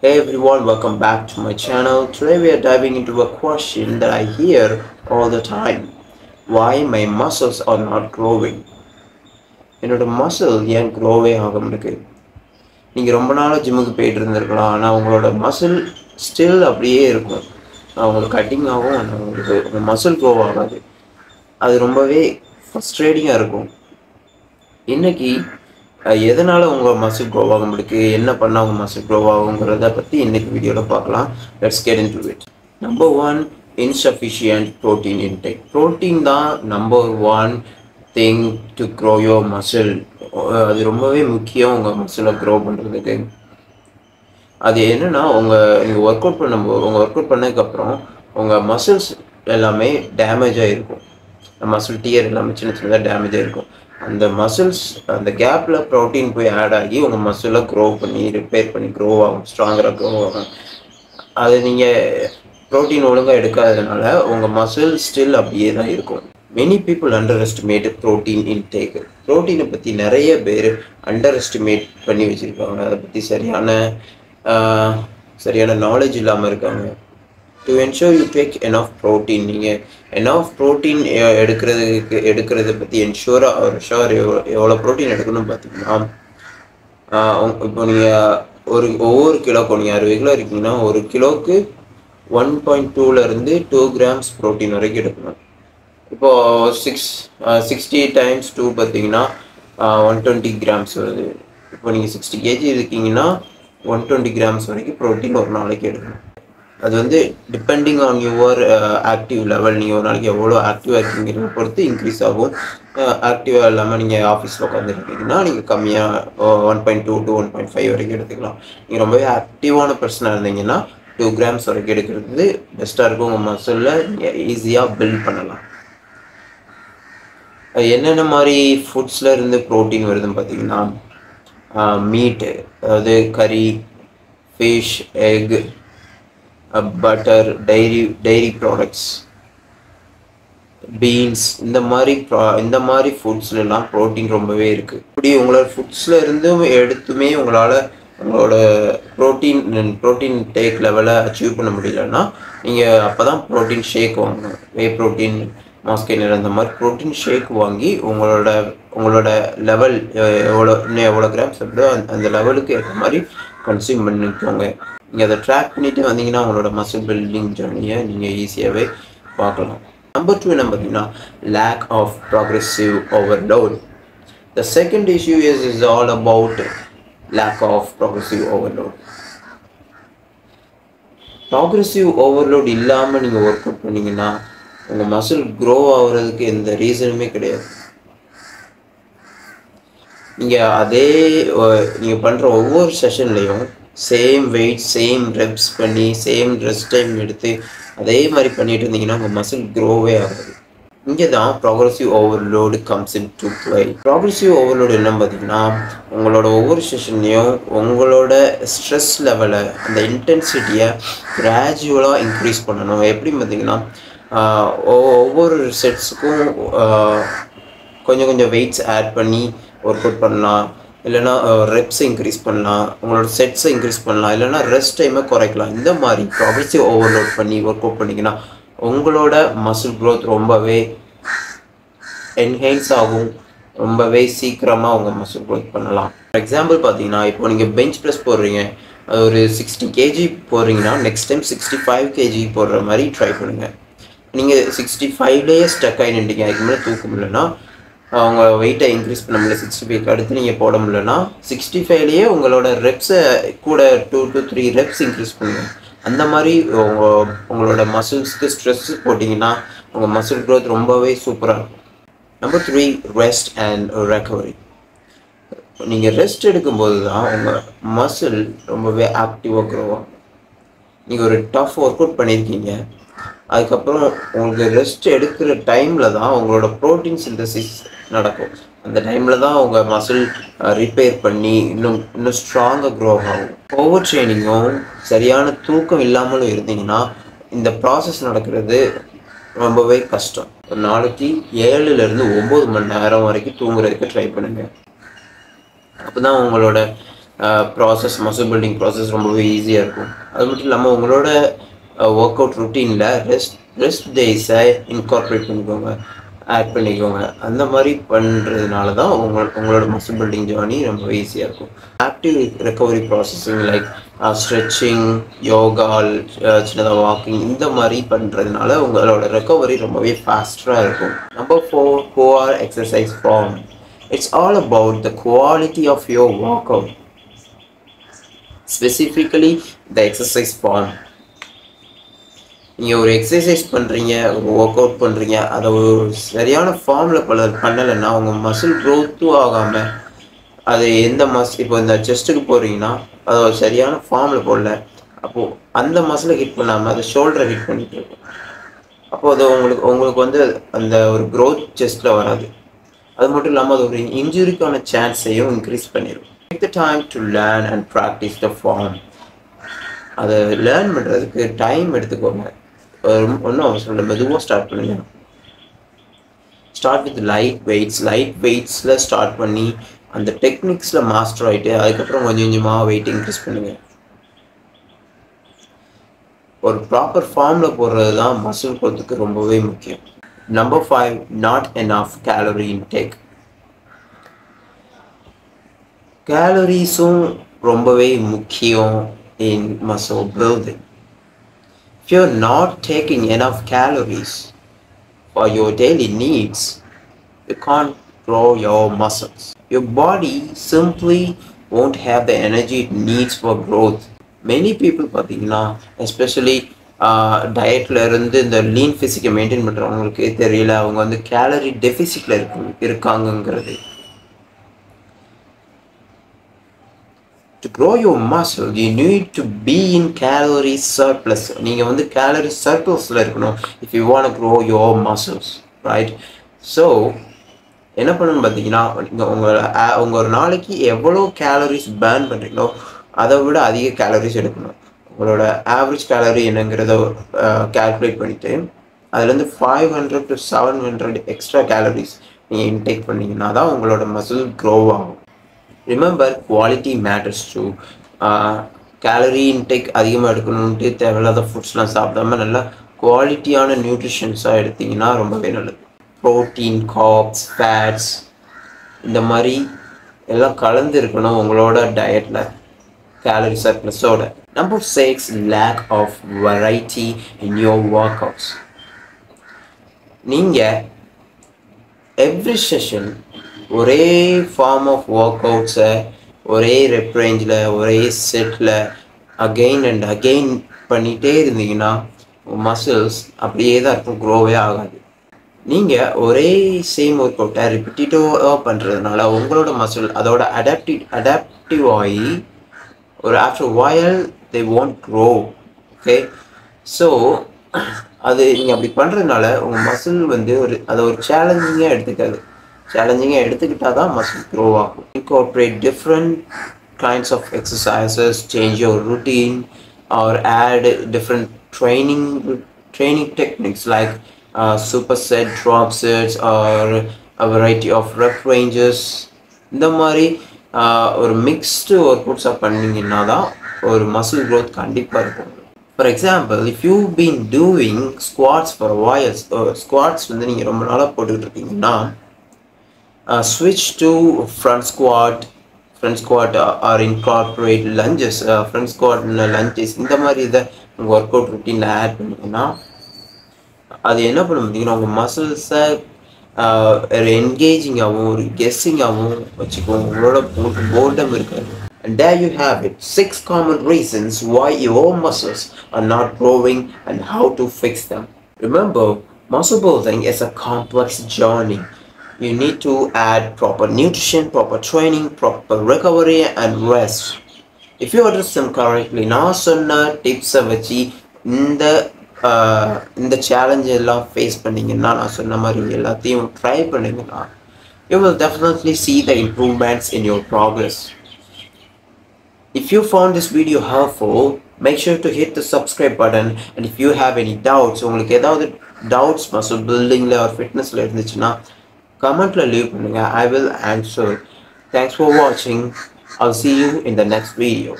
Hey everyone, welcome back to my channel. Today we are diving into a question that I hear all the time. Why my muscles are not growing? என்னோட muscle ஏன் க்ரோவே ஆக மாட்டேங்குது? நீங்கள் ரொம்ப நாளாக ஜிம்முக்கு போயிட்டு இருந்திருக்கலாம், ஆனால் உங்களோட மசில் ஸ்டில் அப்படியே இருக்கும். உங்களுக்கு கட்டிங் ஆகும், ஆனால் உங்களுக்கு உங்கள் மசில் க்ரோ ஆகாது. அது ரொம்பவே ஃப்ரஸ்ட்ரேட்டிங்காக இருக்கும். இன்னைக்கு எதனால் உங்கள் மசில் க்ரோ ஆக முடியுது, என்ன பண்ணால் உங்கள் மசில் க்ரோ ஆகுங்கிறத பற்றி இன்றைக்கி வீடியோவில் பார்க்கலாம். Let's get into it. Number 1, insufficient protein intake. Protein தான் number 1 thing to grow your muscle. அது ரொம்பவே முக்கியம் உங்கள் மசிலை க்ரோ பண்ணுறதுக்கு. அது என்னென்னா, நீங்கள் ஒர்க் அவுட் பண்ணும்போது ஒர்க் அவுட் பண்ணதுக்கப்புறம் உங்கள் மசில்ஸ் எல்லாமே டேமேஜ் ஆகிருக்கும். மசில் டியர் எல்லாமே சின்ன சின்னதாக டேமேஜ் ஆகிருக்கும். அந்த மசில்ஸ் அந்த கேப்பில் ப்ரோட்டீன் போய் ஆட் ஆகி உங்கள் மசிலை க்ரோ பண்ணி ரிப்பேர் பண்ணி க்ரோ ஆகும், ஸ்ட்ராங்கராக க்ரோ ஆகும். அது நீங்கள் ப்ரோட்டீன் ஒழுங்காக எடுக்காததுனால உங்கள் மசில் ஸ்டில் அப்படியே தான் இருக்கும். Many people underestimate protein intake. ப்ரோட்டீனை பற்றி நிறைய பேர் அண்டர் எஸ்டிமேட் பண்ணி வச்சுருக்காங்க. அதை பற்றி சரியான நாலேஜ் இல்லாமல் இருக்காங்க. To ensure you take enough protein, நீங்கள் எனஃப் ப்ரோட்டீன் எடுக்கிறத பற்றி எவ்வளோ ப்ரோட்டீன் எடுக்கணும்னு பார்த்தீங்கன்னா, இப்போ நீங்கள் ஒவ்வொரு கிலோக்கு நீங்கள் 60 கிலோ இருக்கீங்கன்னா ஒரு கிலோவுக்கு 1.2 2 கிராம்ஸ் ப்ரோட்டீன் வரைக்கும் எடுக்கணும். இப்போது 60 × 2 பார்த்தீங்கன்னா 120 கிராம்ஸ் வருது. இப்போ நீங்கள் 60 kg இருக்கீங்கன்னா 120 கிராம்ஸ் வரைக்கும் ப்ரோட்டீன் ஒரு நாளைக்கு எடுக்கணும். அது depending on your active level, நீங்கள் ஒரு நாளைக்கு எவ்வளோ ஆக்டிவாக இருக்கீங்கிறத பொறுத்து இன்க்ரீஸ் ஆகும். ஆக்டிவாக இல்லாமல் நீங்கள் ஆஃபீஸில் உட்காந்துருக்கீங்கன்னா நீங்கள் கம்மியாக 1.2 to 1.5 வரைக்கும் எடுத்துக்கலாம். நீங்கள் ரொம்பவே ஆக்டிவான பர்சனாக இருந்தீங்கன்னா 2 கிராம்ஸ் வரைக்கும் எடுக்கிறது பெஸ்ட்டாக இருக்கும். உங்கள் மசிலில் நீங்கள் ஈஸியாக பில்ட் பண்ணலாம். என்னென்ன மாதிரி ஃபுட்ஸில் இருந்து ப்ரோட்டீன் வருதுன்னு பார்த்தீங்கன்னா, மீட்டு, அதாவது கறி, fish, egg, butter, diary products, beans, இந்த மாதிரி ஃபுட்ஸ்லாம் ப்ரோட்டீன் ரொம்பவே இருக்குது. இப்படி உங்களோட ஃபுட்ஸில் இருந்தும் எடுத்துமே உங்களோட ப்ரோட்டீன் டேக் லெவலை அச்சீவ் பண்ண முடியலன்னா நீங்கள் அப்போ தான் ப்ரோட்டீன் ஷேக் வாங்கணும். வே ப்ரோட்டீன், மாஸ்கெய்னர், அந்த மாதிரி ப்ரோட்டீன் ஷேக் வாங்கி உங்களோட லெவல் எவ்வளோ கிராம்ஸ் வருதோ அந்த லெவலுக்கு ஏற்ற மாதிரி கன்சியூம் பண்ணிக்கோங்க. நீங்கள் அதை ட்ராக் பண்ணிட்டு வந்தீங்கன்னா உங்களோட மசில் பில்டிங் ஜர்னியை நீங்கள் ஈஸியாகவே பார்க்கலாம். நம்பர் 2 என்ன பார்த்தீங்கன்னா, lack of progressive overload. The second issue is all about lack of progressive overload. Progressive overload இல்லாமல் நீங்கள் ஒர்க் அவுட் பண்ணிங்கன்னா உங்கள் மசில் க்ரோ ஆகுறதுக்கு எந்த ரீசனுமே கிடையாது. நீங்கள் பண்ணுற ஒவ்வொரு செஷன்லேயும் சேம் வெயிட், சேம் ரெப்ஸ் பண்ணி, சேம் ரெஸ்ட் டைம் எடுத்து அதே மாதிரி பண்ணிட்டு இருந்தீங்கன்னா உங்கள் மசில் க்ரோவே ஆகுது. இங்கே தான் progressive overload comes in to play. Progressive overload என்னன்னு பார்த்தீங்கன்னா, உங்களோட ஒவ்வொரு செஷன்லேயும் உங்களோட ஸ்ட்ரெஸ் லெவலை, அந்த இன்டென்சிட்டியை கிராஜுவலாக இன்க்ரீஸ் பண்ணணும். எப்படின்னு பார்த்தீங்கன்னா, ஒவ்வொரு செட்ஸுக்கும் கொஞ்சம் வெயிட்ஸ் ஆட் பண்ணி ஒர்க் அவுட் பண்ணலாம், இல்லைனா ரெப்ஸை இன்க்ரீஸ் பண்ணலாம், உங்களோட செட்ஸை இன்க்ரீஸ் பண்ணலாம், இல்லைனா ரெஸ்ட் டைமை குறைக்கலாம். இந்த மாதிரி ப்ராக்ரெசிவ் ஓவர்லோட் பண்ணி ஒர்க் அவுட் பண்ணிங்கன்னா உங்களோட மசில் க்ரோத் ரொம்பவே என்ஹான்ஸ் ஆகும். ரொம்பவே சீக்கிரமாக உங்கள் மசில் க்ரோத் பண்ணலாம். ஃபார் எக்ஸாம்பிள் பார்த்தீங்கன்னா, இப்போ நீங்கள் பெஞ்ச் ப்ரெஸ் போடுறீங்க, ஒரு 60 kg போடுறீங்கன்னா நெக்ஸ்ட் டைம் 65 kg போடுற மாதிரி ட்ரை பண்ணுங்கள். நீங்கள் 65லேயே ஸ்டக் ஆகி நின்றீங்க, அதுக்கு மேலே தூக்க முடியலன்னா, அவங்க வெயிட்டை இன்க்ரீஸ் பண்ண முடியல, 65க்கு அடுத்து நீங்கள் போட முடியலன்னா 65லேயே உங்களோட ரெப்ஸை கூட 2 to 3 ரெப்ஸ் இன்க்ரீஸ் பண்ணுங்கள். அந்த மாதிரி உங்களோட மசில்ஸ்க்கு ஸ்ட்ரெஸ் போட்டிங்கன்னா உங்கள் மசில் க்ரோத் ரொம்பவே சூப்பராக இருக்கும். Number 3, rest and recovery. நீங்கள் ரெஸ்ட் எடுக்கும்போது தான் உங்கள் மசில் ரொம்பவே ஆக்டிவாக க்ரோ ஆகும். நீங்கள் ஒரு டஃப் ஒர்க் அவுட் பண்ணியிருக்கீங்க, அதுக்கப்புறம் உங்களுக்கு ரெஸ்ட் எடுக்கிற டைமில் தான் உங்களோட ப்ரோட்டீன் சிந்தசிஸ் நடக்கும். அந்த டைமில் தான் உங்கள் மசில் ரிப்பேர் பண்ணி இன்னும் ஸ்ட்ராங்காக க்ரோ ஆகும். ஓவர் ட்ரைனிங்கும் சரியான தூக்கம் இல்லாமலும் இருந்தீங்கன்னா இந்த ப்ராசஸ் நடக்கிறது ரொம்பவே கஷ்டம். ஒரு நாளைக்கு 7 to 9 மணி நேரம் வரைக்கும் தூங்குறதுக்கு ட்ரை பண்ணுங்கள். அப்போ தான் உங்களோட ப்ராசஸ் மசில் பில்டிங் ப்ராசஸ் ரொம்பவே ஈஸியாக இருக்கும். அது மட்டும் இல்லாமல் உங்களோட ஒர்க் அவுட் ருட்டீனில் ரெஸ்ட் டேஸை இன்கார்பரேட் பண்ணிக்கோங்க, ஆட் பண்ணிக்கோங்க. அந்த மாதிரி பண்ணுறதுனால தான் உங்களோட மசில் பில்டிங் ஜேர்னி ரொம்ப ஈஸியாக இருக்கும். Active recovery processing like stretching, yoga, சின்னதாக வாக்கிங் இந்த மாதிரி பண்ணுறதுனால உங்களோட ரெக்கவரி ரொம்பவே ஃபாஸ்ட்டாக இருக்கும். Number 4, poor exercise form. It's all about the quality of your workout, specifically the exercise form. நீங்கள் ஒரு எக்ஸசைஸ் பண்ணுறீங்க, ஒரு ஒர்க் அவுட் பண்ணுறீங்க, அதை ஒரு சரியான ஃபார்மில் பண்ணலைன்னா உங்கள் மசில் க்ரோத்தும் ஆகாமல் அது எந்த இப்போ இந்த செஸ்ட்டுக்கு போகிறீங்கன்னா அதை ஒரு சரியான ஃபார்மில் போடல, அப்போது அந்த மசிலை ஹிட் பண்ணாமல் அது ஷோல்டரை ஹிட் பண்ணிட்டு இருக்கும். அப்போது அது உங்களுக்கு வந்து அந்த ஒரு க்ரோத் செஸ்ட்டில் வராது. அது மட்டும் இல்லாமல் அது ஒரு இன்ஜுரிக்கான சான்ஸையும் இன்க்ரீஸ் பண்ணிடும். Take the time to learn and practice the form. அதை லேர்ன் பண்ணுறதுக்கு டைம் எடுத்துக்கோங்க. ஒன்றும் அவசரம் இல்லை, மெதுவாக ஸ்டார்ட் பண்ணுங்க. ஸ்டார்ட் வித் லைட் வெயிட்ஸில் ஸ்டார்ட் பண்ணி அந்த டெக்னிக்ஸில் மாஸ்டர் ஆகிட்டு அதுக்கப்புறம் கொஞ்சம் கொஞ்சமாக வெயிட் இன்க்ரீஸ் பண்ணுங்கள். ஒரு ப்ராப்பர் ஃபார்மில் போடுறது தான் மசில் க்ரோத்துக்கு ரொம்பவே முக்கியம். Number 5, not enough calorie intake. Calories-um ரொம்பவே முக்கியம் in muscle building. If you're not taking enough calories for your daily needs, you can't grow your muscles. Your body simply won't have the energy it needs for growth. Many people பார்த்தீங்கன்னா especially டயட்டில் இருந்து இந்த lean ஃபிசிக்கை maintain பண்ணுறவங்களுக்கு தெரியல அவங்க வந்து gallery டெஃபிசிட்டில் இருக்காங்கங்கிறது. To grow your muscle, you need to be in calorie surplus. நீங்கள் வந்து calorie surplusல இருக்கணும் if you want to grow your muscles, right? So என்ன பண்ணணும்னு பார்த்தீங்கன்னா உங்கள் ஒரு நாளைக்கு எவ்வளோ கேலரிஸ் பேர்ன் பண்ணுறீங்களோ அதை விட அதிக கேலரிஸ் எடுக்கணும். உங்களோட ஆவரேஜ் கேலரி என்னங்கிறத கால்குலேட் பண்ணிவிட்டு அதுலேருந்து 500 to 700 எக்ஸ்ட்ரா கேலரிஸ் நீங்கள் இன்டேக் பண்ணிங்கன்னா தான் உங்களோட மசில் க்ரோ ஆகும். Remember, quality matters too. Calorie intake அதிகமாக எடுக்கணுன்ட்டு தேவையில்லாத ஃபுட்ஸ்லாம் சாப்பிடாம நல்லா குவாலிட்டியான நியூட்ரிஷன்ஸாக எடுத்திங்கன்னா ரொம்பவே நல்லது. ப்ரோட்டீன், கார்ப்ஸ், ஃபேட்ஸ் இந்த மாதிரி எல்லாம் கலந்து இருக்கணும் உங்களோட டயட்டில் calorie surplusoட. Number 6, lack of variety in your workouts. நீங்கள் எவ்ரி செஷன் ஒரே ஃபார்ம் ஆஃப் ஒர்க் அவுட்ஸை ஒரே ரெப் ரேஞ்சில் ஒரே செட்டில் அகெயின் அண்ட் அகெயின் பண்ணிகிட்டே இருந்தீங்கன்னா மசில்ஸ் அப்படியே தான் இருக்கும், க்ரோவே ஆகாது. நீங்கள் ஒரே சேம் ஒர்க் அவுட்டை ரிப்பிட்டேட்டிவாக பண்ணுறதுனால உங்களோட மசில் அதோட அடாப்டிவ் ஆகி or after a while they won't grow. Okay, so அது நீங்கள் அப்படி பண்ணுறதுனால உங்கள் மசில் வந்து அதை ஒரு சேலஞ்சிங்காக எடுத்துக்கிட்டால் தான் மசில் க்ரோ ஆகும். Incorporate different kinds of exercises, change your routine or add different training techniques like superset, drop sets or a variety of rep ranges. இந்த மாதிரி ஒரு மிக்ஸ்டு ஒர்க் அவுட்ஸாக பண்ணிங்கன்னா தான் ஒரு மசில் க்ரோத் கண்டிப்பாக இருக்கும். For example, if you been doing squats for years, squats வந்து நீங்கள் ரொம்ப நாளாக போட்டுக்கிட்டு இருக்கீங்கன்னா ஸ்விட்ச் to front squat or incorporate lunges. Front squat lunges இந்த மாதிரி இதை உங்கள் ஒர்க் அவுட் ருட்டீனில் ஆட் பண்ணிங்கன்னா அது என்ன பண்ண பார்த்தீங்கன்னா உங்கள் மசில்ஸை என்கேஜிங்காகவும் ஒரு கெஸ்ஸிங்காகவும் வச்சுக்கோங்க. உங்களோட போர்டம் இருக்காது. And there you have it, 6 common reasons why your muscles are not growing and how to fix them. Remember, muscle building is a complex journey. You need to add proper nutrition, proper training, proper recovery and rest. If you address them correctly, நான் சொன்ன டிப்ஸை வச்சு இந்த challenge எல்லாம் face பண்ணிங்கன்னா நான் சொன்ன மாதிரி எல்லாத்தையும் ட்ரை பண்ணிங்கன்னா you will definitely see the improvements in your progress. If you found this video helpful, make sure to hit the subscribe button, and if you have any doubts, உங்களுக்கு ஏதாவது doubts muscle buildingல or fitnessல இருந்துச்சுன்னா கமெண்ட்ல leave பண்ணுங்க. I will answer. Thanks for watching. I'll see you in the next video.